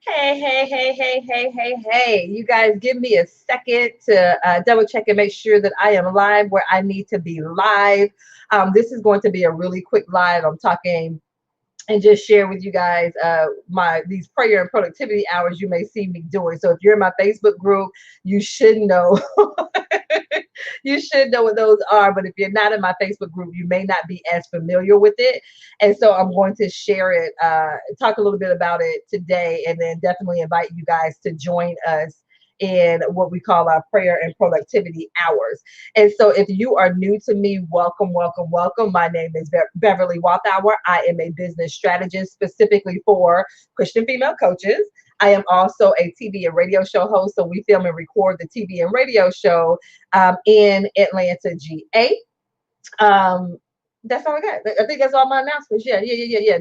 Hey. You guys give me a second to double check and make sure that I am live where I need to be live. This is going to be a really quick live. I'm talking and just share with you guys my these prayer and productivity hours you may see me doing. So if you're in my Facebook group, you should know you should know what those are. But if you're not in my Facebook group, you may not be as familiar with it. And so I'm going to share it, talk a little bit about it today, and then definitely invite you guys to join us in what we call our prayer and productivity hours. And so if you are new to me, welcome. My name is Beverly Walthour. I am a business strategist specifically for Christian female coaches. I am also a TV and radio show host. So we film and record the TV and radio show in Atlanta, GA. Um, that's all I got. I think that's all my announcements. Yeah.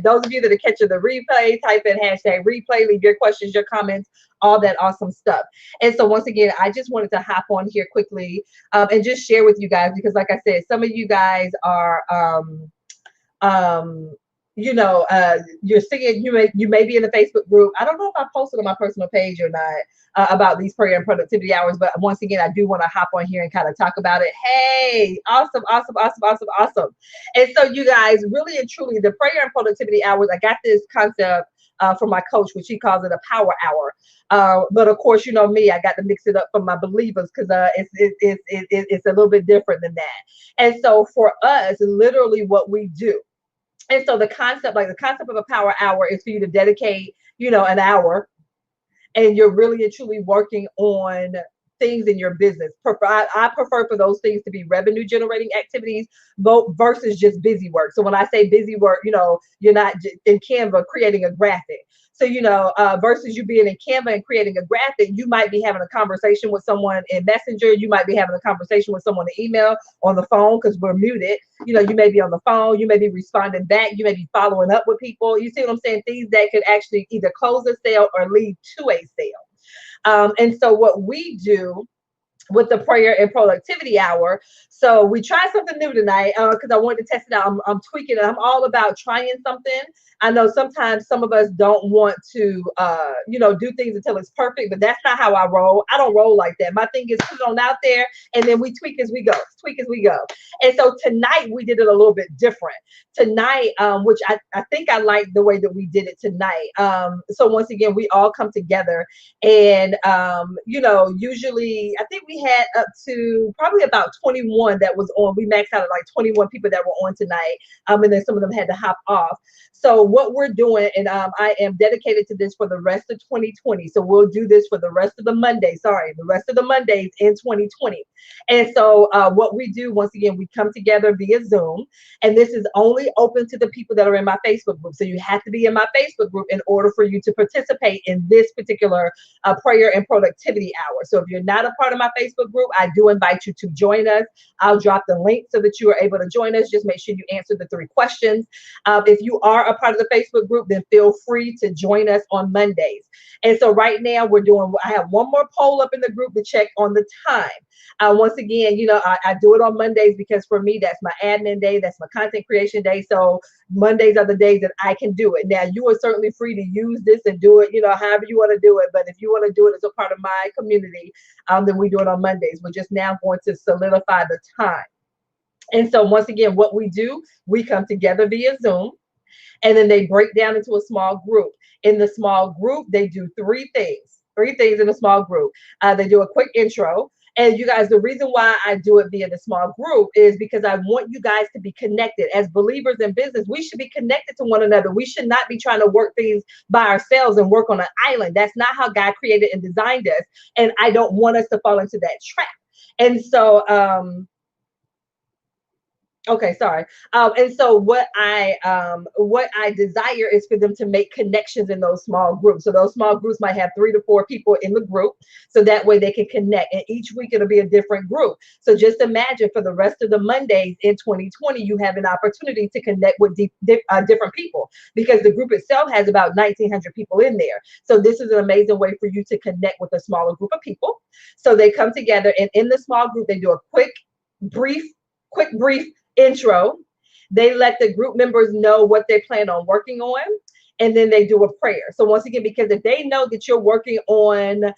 Those of you that are catching the replay, type in hashtag replay, leave your questions, your comments, all that awesome stuff. And so once again, I just wanted to hop on here quickly and just share with you guys, because like I said, some of you guys are um you're seeing, you may be in the Facebook group. I don't know if I posted on my personal page or not about these prayer and productivity hours, but once again, I do want to hop on here and kind of talk about it. Hey, awesome. And so you guys, really and truly, the prayer and productivity hours, I got this concept from my coach, which he calls it a power hour. But of course, you know me, I got to mix it up for my believers, because it's a little bit different than that. And so for us, literally what we do, and so the concept of a power hour is for you to dedicate, an hour, and you're really and truly working on things in your business. I prefer for those things to be revenue generating activities, both versus just busy work. So when I say busy work, you're not in Canva creating a graphic. So, versus you being in Canva and creating a graphic, you might be having a conversation with someone in Messenger. You might be having a conversation with someone in email, on the phone, because we're muted. You may be on the phone, you may be responding back, you may be following up with people. You see what I'm saying? Things that could actually either close a sale or lead to a sale. And so what we do with the prayer and productivity hour. So we tried something new tonight because I wanted to test it out. I'm tweaking it. I'm all about trying something. I know sometimes some of us don't want to, do things until it's perfect, but that's not how I roll. I don't roll like that. My thing is put it on out there, and then we tweak as we go. And so tonight we did it a little bit different. Tonight, which I think I like the way that we did it tonight. So once again, we all come together, and usually I think we had up to probably about 21 that was on. We maxed out at like 21 people that were on tonight. And then some of them had to hop off. So what we're doing, and I am dedicated to this for the rest of 2020. So we'll do this for the rest of the Mondays. The rest of the Mondays in 2020. And so what we do, once again, we come together via Zoom, and this is only open to the people that are in my Facebook group. So you have to be in my Facebook group in order for you to participate in this particular prayer and productivity hour. So if you're not a part of my Facebook group, I do invite you to join us. I'll drop the link so that you are able to join us. Just make sure you answer the 3 questions. If you are a part of the Facebook group, then feel free to join us on Mondays. And so right now I have one more poll up in the group to check on the time. Once again, I do it on Mondays because for me, that's my admin day. That's my content creation day. So Mondays are the days that I can do it. Now, you are certainly free to use this and do it, however you want to do it. But if you want to do it as a part of my community, then we do it on Mondays. We're just now going to solidify the time. And so once again, what we do, we come together via Zoom, and then they break down into a small group. In the small group, they do 3 things. 3 things in a small group. They do a quick intro. And you guys, the reason why I do it via the small group is because I want you guys to be connected. As believers in business, we should be connected to one another. We should not be trying to work things by ourselves and work on an island. That's not how God created and designed us. And I don't want us to fall into that trap. And so, okay, sorry. And so what I desire is for them to make connections in those small groups. So those small groups might have 3 to 4 people in the group, so that way they can connect. And each week it'll be a different group. So just imagine for the rest of the Mondays in 2020, you have an opportunity to connect with different people, because the group itself has about 1,900 people in there. So this is an amazing way for you to connect with a smaller group of people. So they come together, and in the small group, they do a quick, brief intro. They let the group members know what they plan on working on. and then they do a prayer. So once again, because if they know that you're working on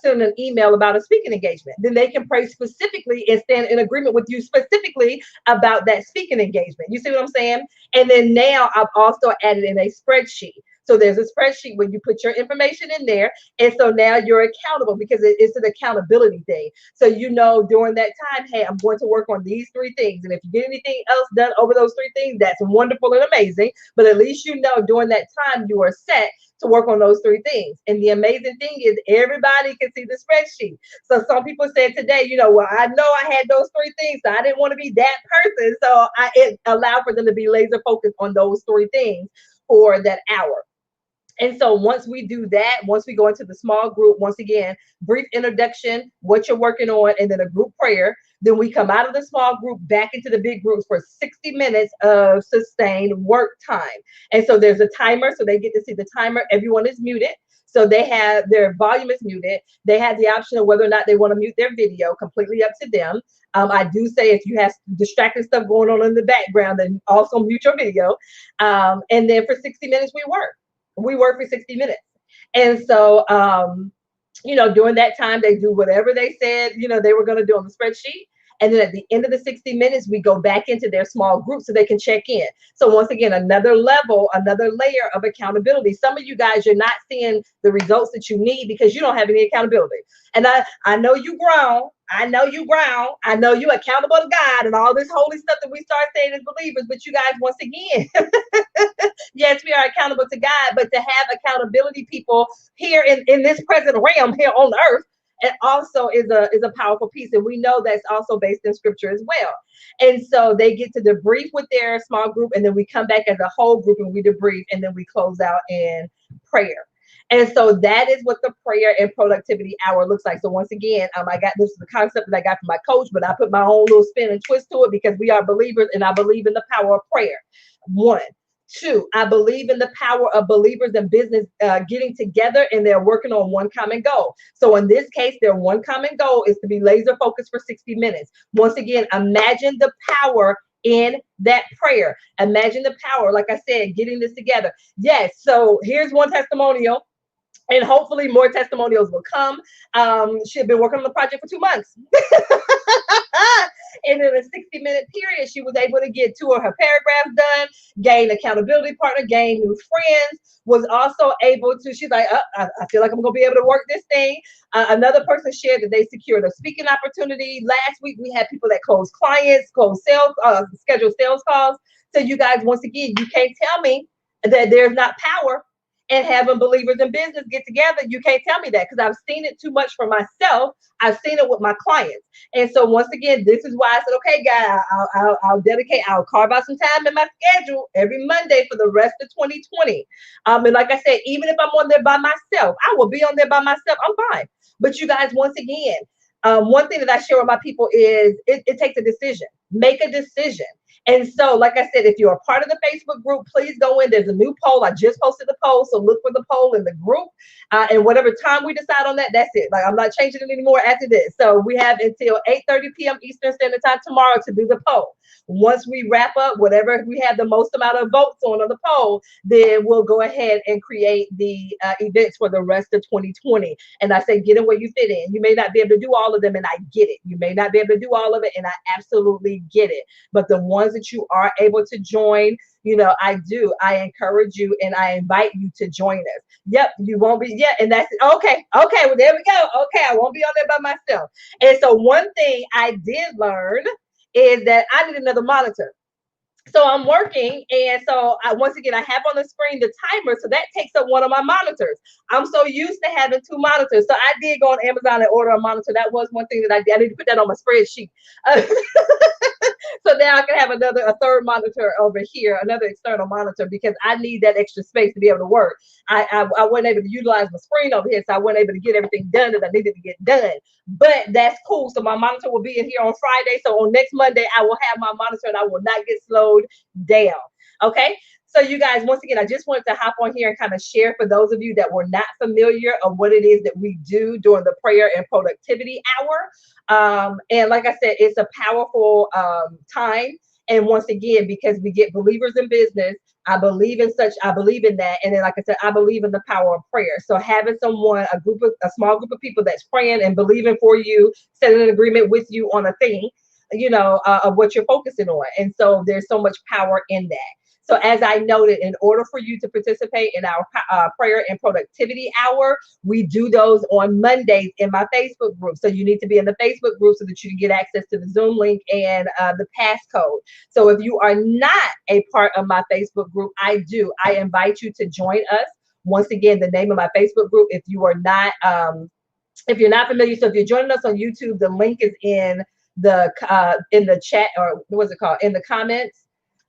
sending an email about a speaking engagement, then they can pray specifically and stand in agreement with you specifically about that speaking engagement. You see what I'm saying? And then now I've also added in a spreadsheet. So there's a spreadsheet where you put your information in there. And so now you're accountable because it's an accountability thing. So you know during that time, hey, I'm going to work on these three things. And if you get anything else done over those three things, that's wonderful and amazing. But at least you know during that time you are set to work on those three things. And the amazing thing is everybody can see the spreadsheet. So some people said today, well, I know I had those three things, so I didn't want to be that person. So it allowed for them to be laser focused on those three things for that hour. And so once we do that, once we go into the small group, once again, brief introduction, what you're working on, and then a group prayer. Then we come out of the small group back into the big groups for 60 minutes of sustained work time. And so there's a timer, so they get to see the timer. Everyone is muted. So they have their volume is muted. They have the option of whether or not they want to mute their video, completely up to them. I do say if you have distracting stuff going on in the background, then also mute your video. And then for 60 minutes, we work for 60 minutes. And so, during that time, they do whatever they said, they were going to do on the spreadsheet. And then at the end of the 60 minutes, we go back into their small group so they can check in. So once again, another level, another layer of accountability. Some of you guys, you're not seeing the results that you need because you don't have any accountability. And I know you grown. I know you grown. I know you accountable to God and all this holy stuff that we start saying as believers. But you guys, once again, yes, we are accountable to God, but to have accountability people here in this present realm here on earth, it also is a powerful piece. And we know that's also based in scripture as well. And so they get to debrief with their small group, and then we come back as a whole group and we debrief, and then we close out in prayer. And so that is what the prayer and productivity hour looks like. So once again, this is the concept that I got from my coach, but I put my own little spin and twist to it because we are believers and I believe in the power of prayer. 1. 2, I believe in the power of believers and business getting together and they're working on one common goal. So in this case, their one common goal is to be laser focused for 60 minutes. Once again, imagine the power in that prayer. Imagine the power, like I said, getting this together. Yes, so here's one testimonial. And hopefully more testimonials will come. She had been working on the project for 2 months. And in a 60-minute period, she was able to get 2 of her paragraphs done, gain accountability partner, gain new friends, was also able to, she's like, I feel like I'm going to be able to work this thing. Another person shared that they secured a speaking opportunity. Last week, we had people that closed clients, closed sales, scheduled sales calls. So you guys, once again, you can't tell me that there's not power and having believers in business get together. You can't tell me that because I've seen it too much for myself. I've seen it with my clients. And so once again, this is why I said, okay, guys, I'll carve out some time in my schedule every Monday for the rest of 2020. And like I said, even if I'm on there by myself, I will be on there by myself. I'm fine. But you guys, once again, one thing that I share with my people is it takes a decision. Make a decision. And so, like I said, if you're a part of the Facebook group, please go in. There's a new poll. I just posted the poll. So look for the poll in the group. And whatever time we decide on that, that's it. Like, I'm not changing it anymore after this. So we have until 8:30 p.m. Eastern Standard Time tomorrow to do the poll. Once we wrap up, whatever we have the most amount of votes on the poll, then we'll go ahead and create the events for the rest of 2020. And I say, get in where you fit in. You may not be able to do all of them, and I get it. You may not be able to do all of it, and I absolutely get it. But the ones that you are able to join, I encourage you and I invite you to join us. Yep, you won't be, and that's it. Okay, well, there we go. Okay, I won't be on there by myself. And so one thing I did learn is that I need another monitor. So I'm working, and so once again, I have on the screen the timer, so that takes up one of my monitors. I'm so used to having 2 monitors. So I did go on Amazon and order a monitor. That was one thing that I did. I need to put that on my spreadsheet. So now I can have a third monitor over here, another external monitor, because I need that extra space to be able to work. I wasn't able to utilize my screen over here, so I wasn't able to get everything done that I needed to get done. But that's cool. So my monitor will be in here on Friday. So on next Monday, I will have my monitor and I will not get slowed down. Okay. So you guys, once again, I just wanted to hop on here and kind of share for those of you that were not familiar of what it is that we do during the prayer and productivity hour. And like I said, it's a powerful time. And once again, because we get believers in business, I believe in such, I believe in that. And then, like I said, I believe in the power of prayer. So having someone, a small group of people that's praying and believing for you, setting an agreement with you on a thing, of what you're focusing on. And so there's so much power in that. So as I noted, in order for you to participate in our prayer and productivity hour, we do those on Mondays in my Facebook group. So you need to be in the Facebook group so that you can get access to the Zoom link and the passcode. So if you are not a part of my Facebook group, I invite you to join us. Once again, the name of my Facebook group, if you're not familiar, so if you're joining us on YouTube, the link is in the chat, or what's it called, in the comments,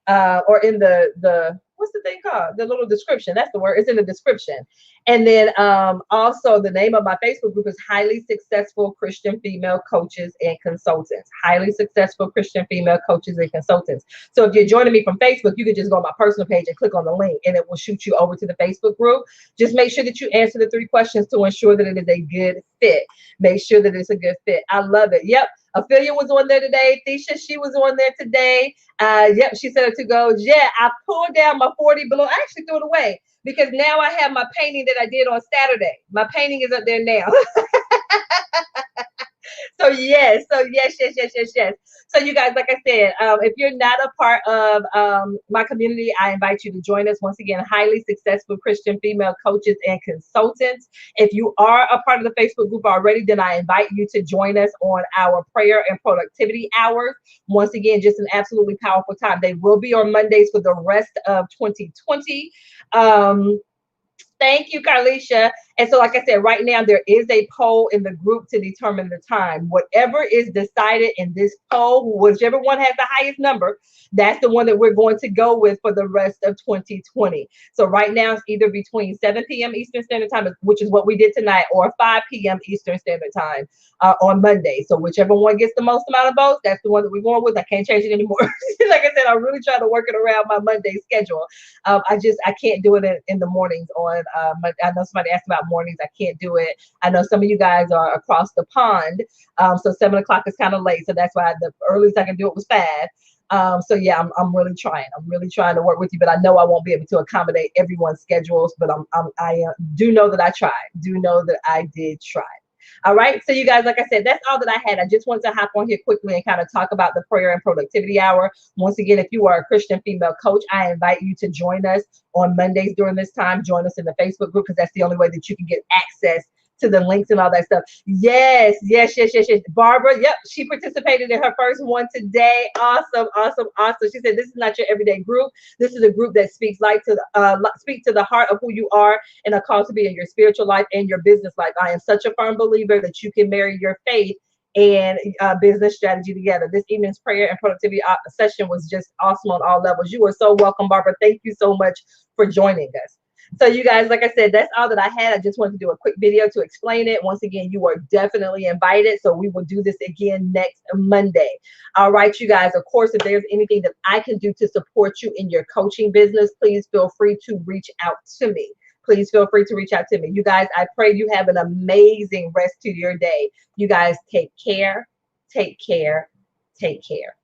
or in the what's the thing called? The little description. That's the word. It's in the description. And then also the name of my Facebook group is Highly Successful Christian Female Coaches and Consultants. Highly Successful Christian Female Coaches and Consultants. So if you're joining me from Facebook, you can just go on my personal page and click on the link, and it will shoot you over to the Facebook group. Just make sure that you answer the 3 questions to ensure that it is a good fit. Make sure that it's a good fit. I love it. Yep. Ophelia was on there today. Thisha, she was on there today. Yep, she said to go. Yeah, I pulled down my 40 balloon. I actually threw it away because now I have my painting that I did on Saturday. My painting is up there now. So yes. So you guys, like I said, if you're not a part of my community, I invite you to join us. Once again, Highly Successful Christian Female Coaches and Consultants. If you are a part of the Facebook group already, then I invite you to join us on our prayer and productivity hours. Once again, just an absolutely powerful time. They will be on Mondays for the rest of 2020. Thank you, Carlisha. And so, like I said, right now there is a poll in the group to determine the time. Whatever is decided in this poll, whichever one has the highest number, that's the one that we're going to go with for the rest of 2020. So right now it's either between 7 p.m. Eastern Standard Time, which is what we did tonight, or 5 p.m. Eastern Standard Time on Monday. So whichever one gets the most amount of votes, that's the one that we're going with. I can't change it anymore. Like I said, I'm really trying to work it around my Monday schedule. I can't do it in the mornings on I know somebody asked about mornings. I can't do it. I know some of you guys are across the pond. So 7 o'clock is kind of late. So that's why the earliest I can do it was 5. So yeah, I'm really trying. I'm really trying to work with you, but I know I won't be able to accommodate everyone's schedules, but I do know that I tried. Do know that I did try. All right. So you guys, like I said, that's all that I had. I just wanted to hop on here quickly and kind of talk about the prayer and productivity hour. Once again, if you are a Christian female coach, I invite you to join us on Mondays during this time. Join us in the Facebook group, because that's the only way that you can get access to the links and all that stuff. Yes. Barbara, yep, she participated in her first one today. Awesome. She said, this is not your everyday group. This is a group that speaks to the heart of who you are and a call to be in your spiritual life and your business life. I am such a firm believer that you can marry your faith and business strategy together. This evening's prayer and productivity session was just awesome on all levels. You are so welcome, Barbara. Thank you so much for joining us. So you guys, like I said, that's all that I had. I just wanted to do a quick video to explain it. Once again, you are definitely invited. So we will do this again next Monday. All right, you guys, of course, if there's anything that I can do to support you in your coaching business, please feel free to reach out to me. Please feel free to reach out to me. You guys, I pray you have an amazing rest to your day. You guys take care, take care, take care.